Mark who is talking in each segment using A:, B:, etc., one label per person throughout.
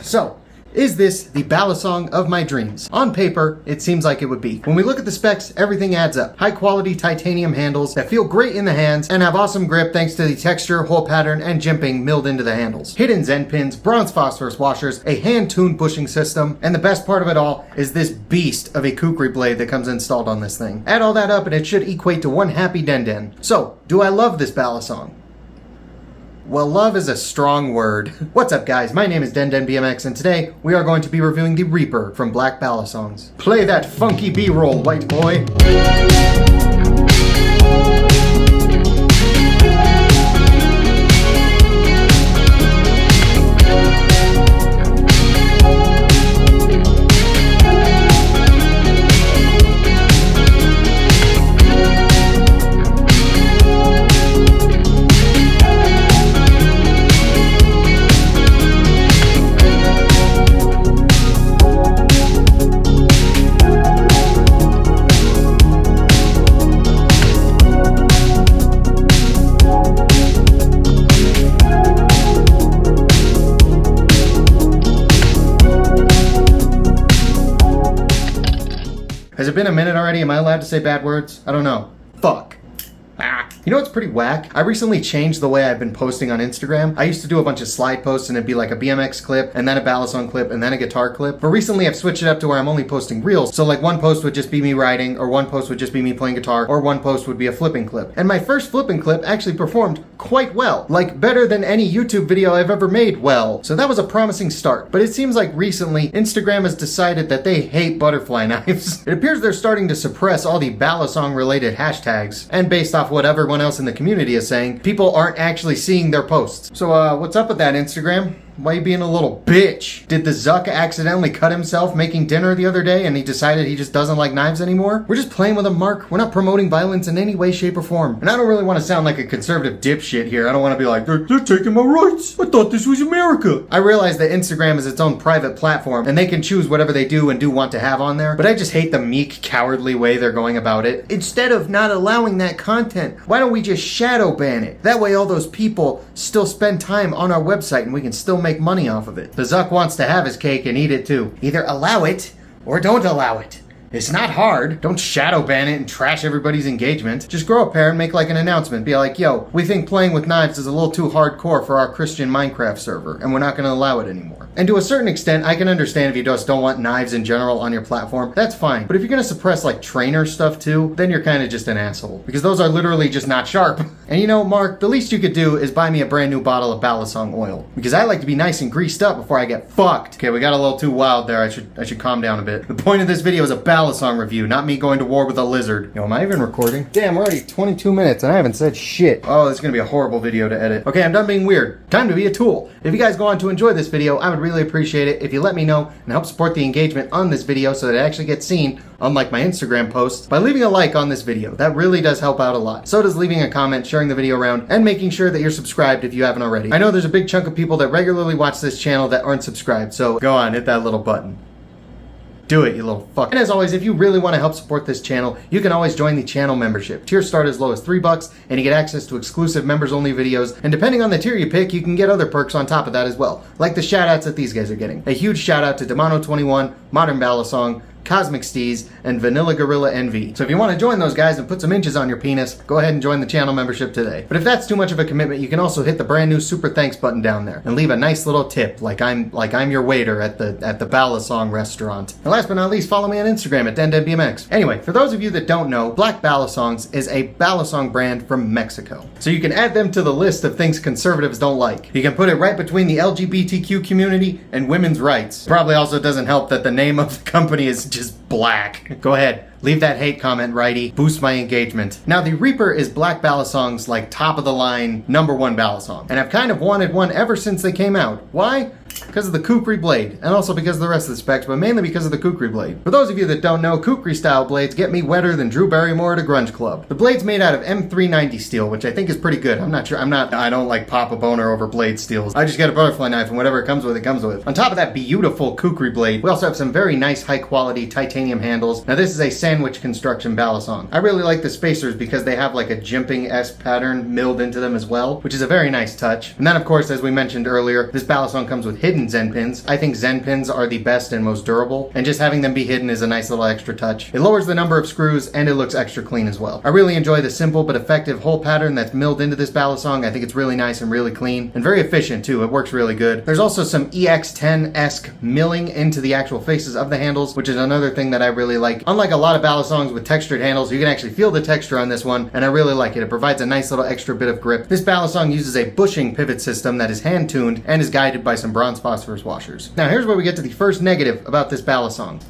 A: So, is this the Balisong of my dreams? On paper, it seems like it would be. When we look at the specs, everything adds up. High quality titanium handles that feel great in the hands and have awesome grip thanks to the texture, hole pattern, and jimping milled into the handles. Hidden Zen pins, bronze phosphorus washers, a hand-tuned bushing system, and the best part of it all is this beast of a kukri blade that comes installed on this thing. Add all that up and it should equate to one happy DenDen. So, do I love this Balisong? Well, love is a strong word. What's up, guys? My name is DenDenBMX, and today we are going to be reviewing the Reaper from Black Balisongs. Play that funky B-roll, white boy. Has it been a minute already? Am I allowed to say bad words? I don't know. Fuck. You know what's pretty whack? I recently changed the way I've been posting on Instagram. I used to do a bunch of slide posts and it'd be like a BMX clip and then a Balisong clip and then a guitar clip. But recently I've switched it up to where I'm only posting reels. So like one post would just be me riding, or one post would just be me playing guitar, or one post would be a flipping clip. And my first flipping clip actually performed quite well. Like better than any YouTube video I've ever made well. So that was a promising start. But it seems like recently Instagram has decided that they hate butterfly knives. It appears they're starting to suppress all the Balisong related hashtags. And based off what everyone else in the community is saying, people aren't actually seeing their posts. So what's up with that, Instagram? Why are you being a little bitch? Did the Zuck accidentally cut himself making dinner the other day and he decided he just doesn't like knives anymore? We're just playing with him, Mark. We're not promoting violence in any way, shape, or form. And I don't really want to sound like a conservative dipshit here. I don't want to be like, they're taking my rights. I thought this was America. I realize that Instagram is its own private platform and they can choose whatever they do and do want to have on there. But I just hate the meek, cowardly way they're going about it. Instead of not allowing that content, why don't we just shadow ban it? That way all those people still spend time on our website and we can still make money off of it. The Zuck wants to have his cake and eat it too. Either allow it or don't allow it. It's not hard. Don't shadow ban it and trash everybody's engagement. Just grow a pair and make like an announcement. Be like, yo, we think playing with knives is a little too hardcore for our Christian Minecraft server, and we're not going to allow it anymore. And to a certain extent, I can understand if you just don't want knives in general on your platform. That's fine. But if you're going to suppress like trainer stuff too, then you're kind of just an asshole. Because those are literally just not sharp. And you know, Mark, the least you could do is buy me a brand new bottle of Balisong oil. Because I like to be nice and greased up before I get fucked. Okay, we got a little too wild there. I should calm down a bit. The point of this video is a Balisong review, not me going to war with a lizard. Yo, am I even recording? Damn, we're already 22 minutes and I haven't said shit. Oh, this is gonna be a horrible video to edit. Okay, I'm done being weird. Time to be a tool. If you guys go on to enjoy this video, I would really appreciate it if you let me know and help support the engagement on this video so that it actually gets seen, unlike my Instagram posts, by leaving a like on this video. That really does help out a lot. So does leaving a comment, sharing the video around, and making sure that you're subscribed if you haven't already. I know there's a big chunk of people that regularly watch this channel that aren't subscribed, so go on, hit that little button. Do it, you little fuck. And as always, if you really want to help support this channel, you can always join the channel membership. Tiers start as low as $3, and you get access to exclusive members-only videos. And depending on the tier you pick, you can get other perks on top of that as well, like the shout-outs that these guys are getting. A huge shout-out to Demano21, Modern Balisong, Cosmic Steez, and Vanilla Gorilla NV. So if you want to join those guys and put some inches on your penis, go ahead and join the channel membership today. But if that's too much of a commitment, you can also hit the brand new super thanks button down there and leave a nice little tip, like I'm your waiter at the Balisong restaurant. And last but not least, follow me on Instagram at DenDenBMX. Anyway, for those of you that don't know, Black Balisongs is a Balisong brand from Mexico. So you can add them to the list of things conservatives don't like. You can put it right between the LGBTQ community and women's rights. Probably also doesn't help that the name of the company is just black. Go ahead. Leave that hate comment, righty. Boost my engagement. Now, the Reaper is Black Balisong's like top of the line #1 Balisong. And I've kind of wanted one ever since they came out. Why? Because of the kukri blade, and also because of the rest of the specs, but mainly because of the kukri blade. For those of you that don't know, kukri style blades get me wetter than Drew Barrymore at a grunge club. The blade's made out of M390 steel, which I think is pretty good. I don't like pop a boner over blade steels. I just get a butterfly knife and whatever it comes with, it comes with. On top of that beautiful kukri blade, we also have some very nice high quality titanium handles. Now this is a sandwich construction Balisong. I really like the spacers because they have like a jimping-esque pattern milled into them as well, which is a very nice touch. And then of course, as we mentioned earlier, this Balisong comes with hidden hidden Zen pins. I think Zen pins are the best and most durable, and just having them be hidden is a nice little extra touch. It lowers the number of screws, and it looks extra clean as well. I really enjoy the simple but effective hole pattern that's milled into this balisong. I think it's really nice and really clean, and very efficient too. It works really good. There's also some EX10-esque milling into the actual faces of the handles, which is another thing that I really like. Unlike a lot of balisongs with textured handles, you can actually feel the texture on this one, and I really like it. It provides a nice little extra bit of grip. This balisong uses a bushing pivot system that is hand-tuned and is guided by some bronze phosphorus washers. Now here's where we get to the first negative about this balisong.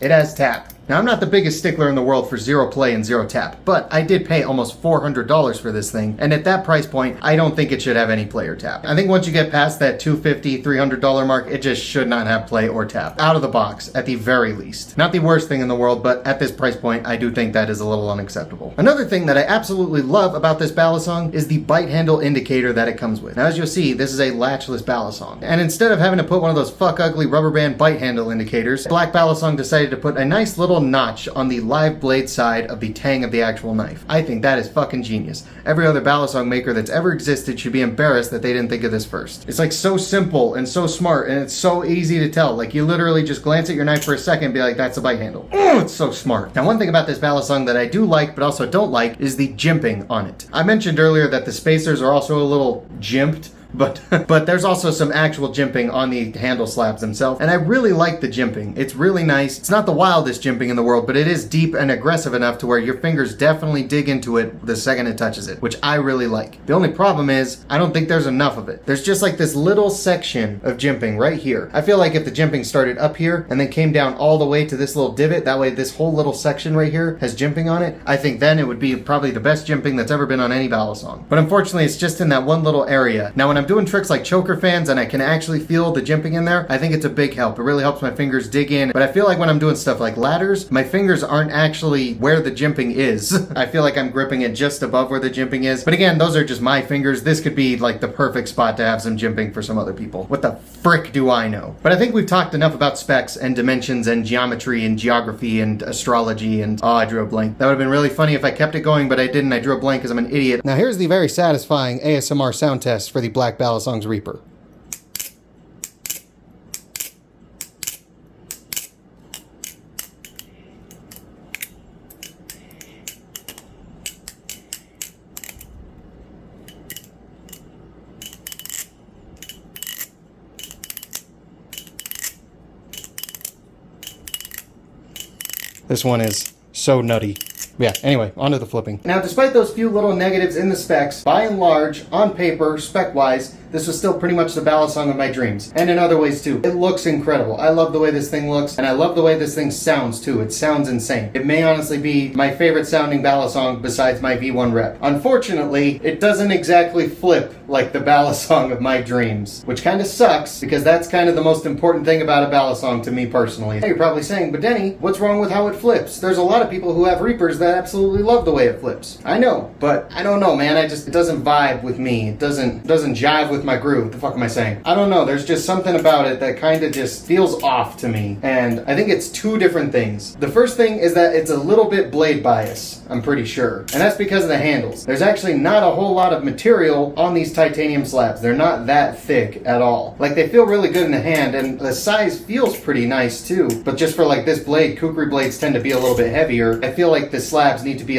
A: It has tap. Now, I'm not the biggest stickler in the world for zero play and zero tap, but I did pay almost $400 for this thing, and at that price point, I don't think it should have any play or tap. I think once you get past that $250, $300 mark, it just should not have play or tap. Out of the box, at the very least. Not the worst thing in the world, but at this price point, I do think that is a little unacceptable. Another thing that I absolutely love about this balisong is the bite handle indicator that it comes with. Now, as you'll see, this is a latchless balisong, and instead of having to put one of those fuck ugly rubber band bite handle indicators, Black Balisong decided to put a nice little notch on the live blade side of the tang of the actual knife. I think that is fucking genius. Every other balisong maker that's ever existed should be embarrassed that they didn't think of this first. It's like so simple and so smart, and it's so easy to tell. Like, you literally just glance at your knife for a second and be like, that's a bite handle. Oh, it's so smart. Now, one thing about this balisong that I do like but also don't like is the jimping on it. I mentioned earlier that the spacers are also a little jimped, but there's also some actual jimping on the handle slabs themselves, and I really like the jimping. It's really nice. It's not the wildest jimping in the world, but it is deep and aggressive enough to where your fingers definitely dig into it the second it touches it, which I really like. The only problem is, I don't think there's enough of it. There's just like this little section of jimping right here. I feel like if the jimping started up here and then came down all the way to this little divot, that way this whole little section right here has jimping on it, I think then it would be probably the best jimping that's ever been on any balisong. But unfortunately, it's just in that one little area. Now, when I'm doing tricks like choker fans and I can actually feel the jimping in there, I think it's a big help. It really helps my fingers dig in. But I feel like when I'm doing stuff like ladders, my fingers aren't actually where the jimping is. I feel like I'm gripping it just above where the jimping is. But again, those are just my fingers. This could be like the perfect spot to have some jimping for some other people. What the frick do I know? But I think we've talked enough about specs and dimensions and geometry and geography and astrology and... oh, I drew a blank. That would have been really funny if I kept it going, but I didn't. I drew a blank because I'm an idiot. Now here's the very satisfying ASMR sound test for the Black Balisongs REAPER. This one is so nutty. Yeah, anyway, onto the flipping. Now, despite those few little negatives in the specs, by and large, on paper, spec-wise, this was still pretty much the balisong of my dreams. And in other ways, too. It looks incredible. I love the way this thing looks, and I love the way this thing sounds, too. It sounds insane. It may honestly be my favorite sounding balisong besides my V1 Rep. Unfortunately, it doesn't exactly flip like the balisong of my dreams, which kind of sucks, because that's kind of the most important thing about a balisong to me personally. Now, you're probably saying, but Denny, what's wrong with how it flips? There's a lot of people who have Reapers that absolutely love the way it flips. I know, but I don't know, man. It doesn't vibe with me. It doesn't jive with my groove. What the fuck am I saying? I don't know. There's just something about it that kind of just feels off to me. And I think it's two different things. The first thing is that it's a little bit blade bias, I'm pretty sure. And that's because of the handles. There's actually not a whole lot of material on these titanium slabs. They're not that thick at all. Like, they feel really good in the hand, and the size feels pretty nice too. But just for like this blade, kukri blades tend to be a little bit heavier. I feel like the slabs needed to be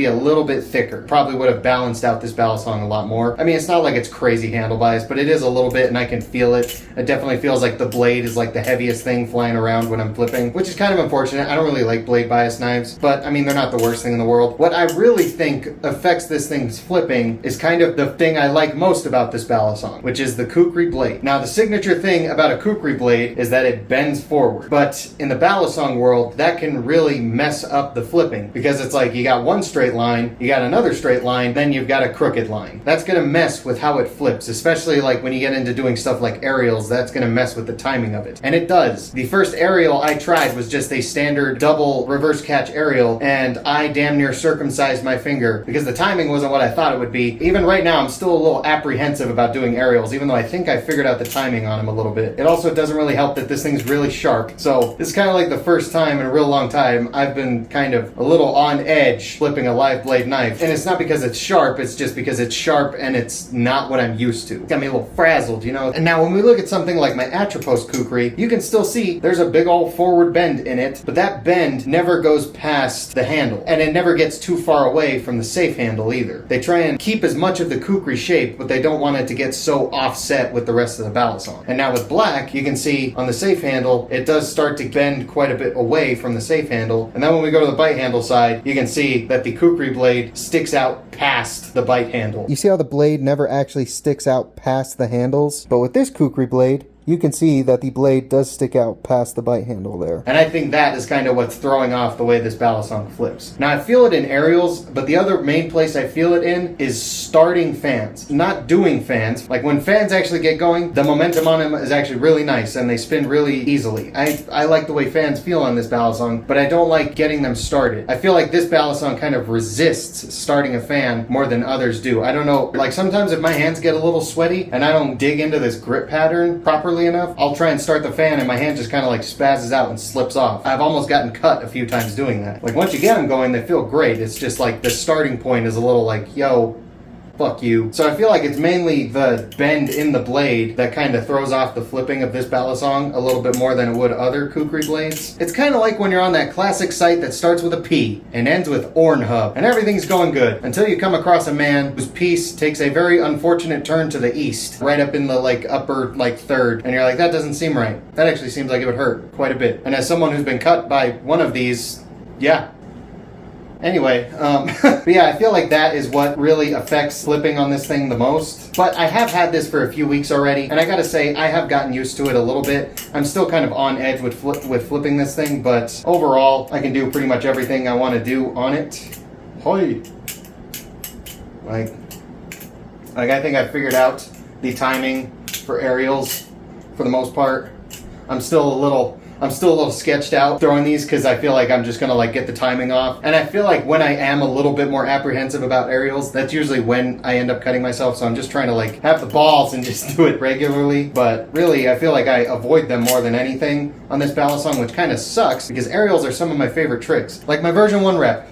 A: a little bit thicker. Probably would have balanced out this balisong a lot more. I mean, it's not like it's crazy handle bias, but it is a little bit, and I can feel it. It definitely feels like the blade is like the heaviest thing flying around when I'm flipping, which is kind of unfortunate. I don't really like blade bias knives, but I mean, they're not the worst thing in the world. What I really think affects this thing's flipping is kind of the thing I like most about this balisong, which is the kukri blade. Now, the signature thing about a kukri blade is that it bends forward, but in the balisong world, that can really mess up the flipping, because it's like you got one straight line, you got another straight line, then you've got a crooked line. That's gonna mess with how it flips, especially like when you get into doing stuff like aerials. That's gonna mess with the timing of it. And it does. The first aerial I tried was just a standard double reverse catch aerial, and I damn near circumcised my finger because the timing wasn't what I thought it would be. Even right now, I'm still a little apprehensive about doing aerials, even though I think I figured out the timing on them a little bit. It also doesn't really help that this thing's really sharp. So this is kind of like the first time in a real long time I've been kind of a little on edge flipping a live blade knife. And it's not because it's sharp, it's just because it's sharp and it's not what I'm used used to. Got me a little frazzled, you know? And now when we look at something like my Atropos kukri, you can still see there's a big old forward bend in it, but that bend never goes past the handle, and it never gets too far away from the safe handle either. They try and keep as much of the kukri shape, but they don't want it to get so offset with the rest of the balisong. And now with black, you can see on the safe handle, it does start to bend quite a bit away from the safe handle. And then when we go to the bite handle side, you can see that the kukri blade sticks out past the bite handle. You see how the blade never actually sticks out past the handles? But with this kukri blade, you can see that the blade does stick out past the bite handle there. And I think that is kind of what's throwing off the way this balisong flips. Now I feel it in aerials, but the other main place I feel it in is starting fans, not doing fans. Like when fans actually get going, the momentum on them is actually really nice and they spin really easily. I like the way fans feel on this balisong, but I don't like getting them started. I feel like this balisong kind of resists starting a fan more than others do. I don't know, like sometimes if my hands get a little sweaty and I don't dig into this grip pattern properly enough, I'll try and start the fan and my hand just kind of like spazzes out and slips off. I've almost gotten cut a few times doing that. Like once you get them going, they feel great. It's just like the starting point is a little like, yo, fuck you. So I feel like it's mainly the bend in the blade that kind of throws off the flipping of this balisong a little bit more than it would other kukri blades. It's kind of like when you're on that classic site that starts with a P and ends with Ornhub, and everything's going good until you come across a man whose piece takes a very unfortunate turn to the east, right up in the like upper like third, and you're like, that doesn't seem right. That actually seems like it would hurt quite a bit. And as someone who's been cut by one of these, yeah. Anyway, but yeah, I feel like that is what really affects flipping on this thing the most. But I have had this for a few weeks already, and I gotta say, I have gotten used to it a little bit. I'm still kind of on edge with flipping this thing, but overall, I can do pretty much everything I want to do on it. Hoi! Like I think I figured out the timing for aerials for the most part. I'm still a little sketched out throwing these because I feel like I'm just gonna like get the timing off. And I feel like when I am a little bit more apprehensive about aerials, that's usually when I end up cutting myself. So I'm just trying to like have the balls and just do it regularly. But really, I feel like I avoid them more than anything on this balisong, which kind of sucks because aerials are some of my favorite tricks. Like my version 1 rep.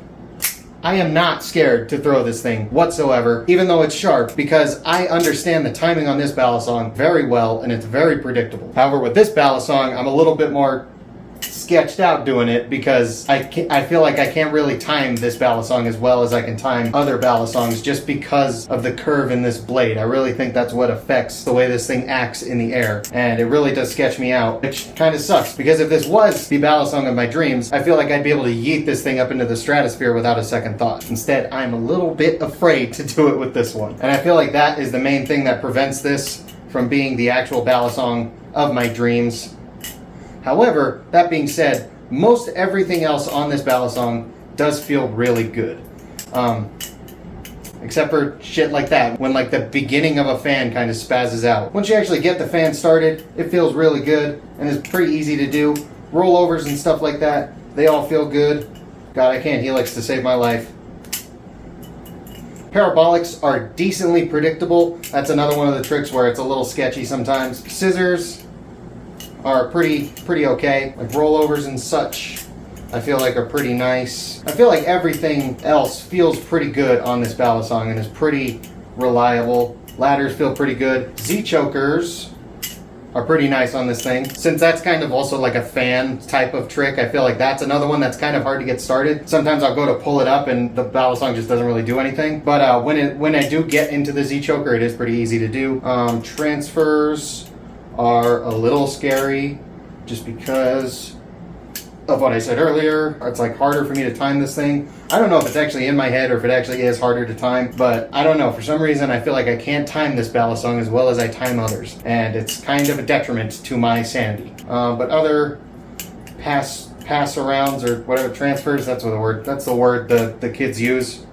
A: I am not scared to throw this thing whatsoever, even though it's sharp, because I understand the timing on this balisong very well, and it's very predictable. However, with this balisong, I'm a little bit more sketched out doing it because I feel like I can't really time this balisong as well as I can time other balisongs just because of the curve in this blade. I really think that's what affects the way this thing acts in the air, and it really does sketch me out, which kind of sucks because if this was the balisong of my dreams, I feel like I'd be able to yeet this thing up into the stratosphere without a second thought. Instead, I'm a little bit afraid to do it with this one, and I feel like that is the main thing that prevents this from being the actual balisong of my dreams. However, that being said, most everything else on this balisong does feel really good. Except for shit like that, when like the beginning of a fan kind of spazzes out. Once you actually get the fan started, it feels really good and it's pretty easy to do. Rollovers and stuff like that, they all feel good. God, I can't helix to save my life. Parabolics are decently predictable. That's another one of the tricks where it's a little sketchy sometimes. Scissors are pretty okay. Like rollovers and such, I feel like are pretty nice. I feel like everything else feels pretty good on this balisong and is pretty reliable. Ladders feel pretty good. Z-chokers are pretty nice on this thing. Since that's kind of also like a fan type of trick, I feel like that's another one that's kind of hard to get started. Sometimes I'll go to pull it up and the balisong just doesn't really do anything. But when I do get into the Z-choker, it is pretty easy to do. Transfers are a little scary just because of what I said earlier. It's like harder for me to time this thing. I don't know if it's actually in my head or if it actually is harder to time, but I don't know. For some reason, I feel like I can't time this balisong as well as I time others, and it's kind of a detriment to my sanity. But other pass arounds or whatever, transfers, that's the word the kids use.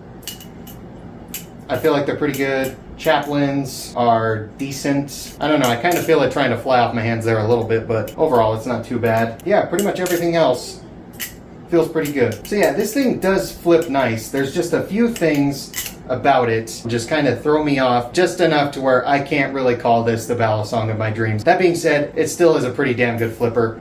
A: I feel like they're pretty good. Chaplains are decent. I don't know, I kind of feel it trying to fly off my hands there a little bit, but overall it's not too bad. Yeah, pretty much everything else feels pretty good. So yeah, this thing does flip nice. There's just a few things about it just kind of throw me off just enough to where I can't really call this the balisong of my dreams. That being said, it still is a pretty damn good flipper.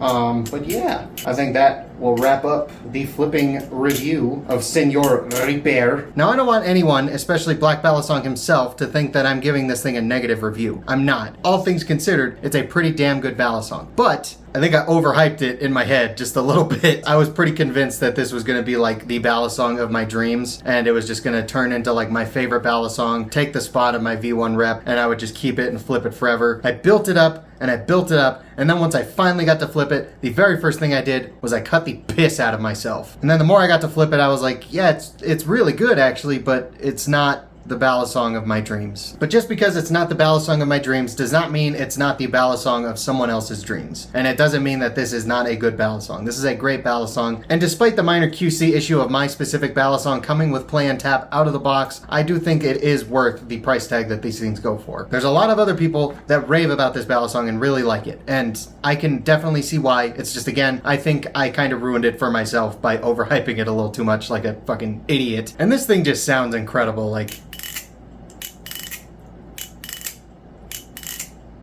A: But yeah, I think that will wrap up the flipping review of Senor Reaper. Now, I don't want anyone, especially Black Balisong himself, to think that I'm giving this thing a negative review. I'm not. All things considered, it's a pretty damn good Balisong. But I think I overhyped it in my head just a little bit. I was pretty convinced that this was going to be like the Balisong of my dreams, and it was just going to turn into like my favorite Balisong, take the spot of my V1 rep, and I would just keep it and flip it forever. I built it up, and I built it up, and then once I finally got to flip it, the very first thing I did was I cut the piss out of myself. And then the more I got to flip it, I was like, yeah, it's really good actually, but it's not the Balisong of my dreams. But just because it's not the Balisong of my dreams does not mean it's not the Balisong of someone else's dreams. And it doesn't mean that this is not a good Balisong. This is a great Balisong. And despite the minor QC issue of my specific Balisong coming with play and tap out of the box, I do think it is worth the price tag that these things go for. There's a lot of other people that rave about this Balisong and really like it. And I can definitely see why. It's just, again, I think I kind of ruined it for myself by overhyping it a little too much like a fucking idiot. And this thing just sounds incredible. Like,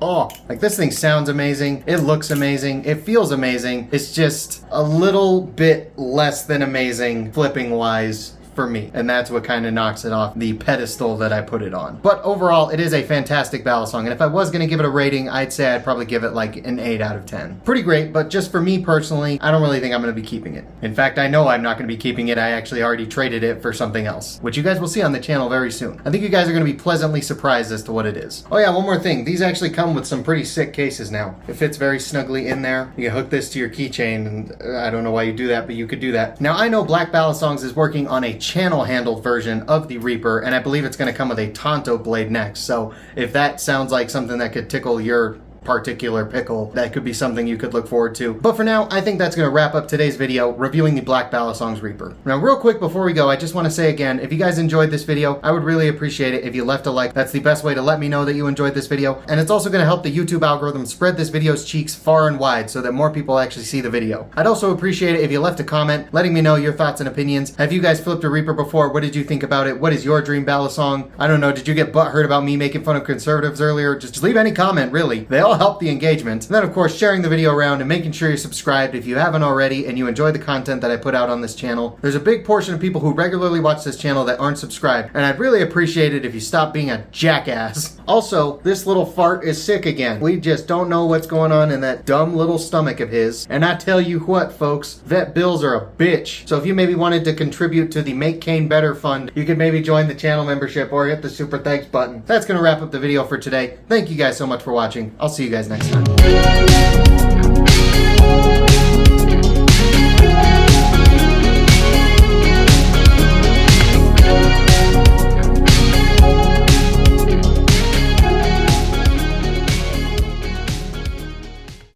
A: oh, like this thing sounds amazing. It looks amazing. It feels amazing. It's just a little bit less than amazing flipping wise for me. And that's what kind of knocks it off the pedestal that I put it on. But overall, it is a fantastic Balisong. And if I was going to give it a rating, I'd say I'd probably give it like an 8 out of 10. Pretty great, but just for me personally, I don't really think I'm going to be keeping it. In fact, I know I'm not going to be keeping it. I actually already traded it for something else, which you guys will see on the channel very soon. I think you guys are going to be pleasantly surprised as to what it is. Oh yeah, one more thing. These actually come with some pretty sick cases now. It fits very snugly in there. You can hook this to your keychain, and I don't know why you do that, but you could do that. Now, I know Black Balisongs is working on a channel handled version of the Reaper, and I believe it's going to come with a Tonto blade next. So if that sounds like something that could tickle your particular pickle, that could be something you could look forward to. But for now, I think that's going to wrap up today's video reviewing the Black Balisongs Reaper. Now, real quick before we go, I just want to say again, if you guys enjoyed this video, I would really appreciate it if you left a like. That's the best way to let me know that you enjoyed this video, and it's also going to help the YouTube algorithm spread this video's cheeks far and wide so that more people actually see the video. I'd also appreciate it if you left a comment letting me know your thoughts and opinions. Have you guys flipped a Reaper before? What did you think about it? What is your dream Balisong? I don't know, did you get butthurt about me making fun of conservatives earlier? Just leave any comment, really. They all help the engagement. And then, of course, sharing the video around and making sure you're subscribed if you haven't already and you enjoy the content that I put out on this channel. There's a big portion of people who regularly watch this channel that aren't subscribed, and I'd really appreciate it if you stop being a jackass. Also, this little fart is sick again. We just don't know what's going on in that dumb little stomach of his. And I tell you what, folks, vet bills are a bitch. So if you maybe wanted to contribute to the Make Kane Better Fund, you could maybe join the channel membership or hit the super thanks button. That's going to wrap up the video for today. Thank you guys so much for watching. I'll see you guys next time.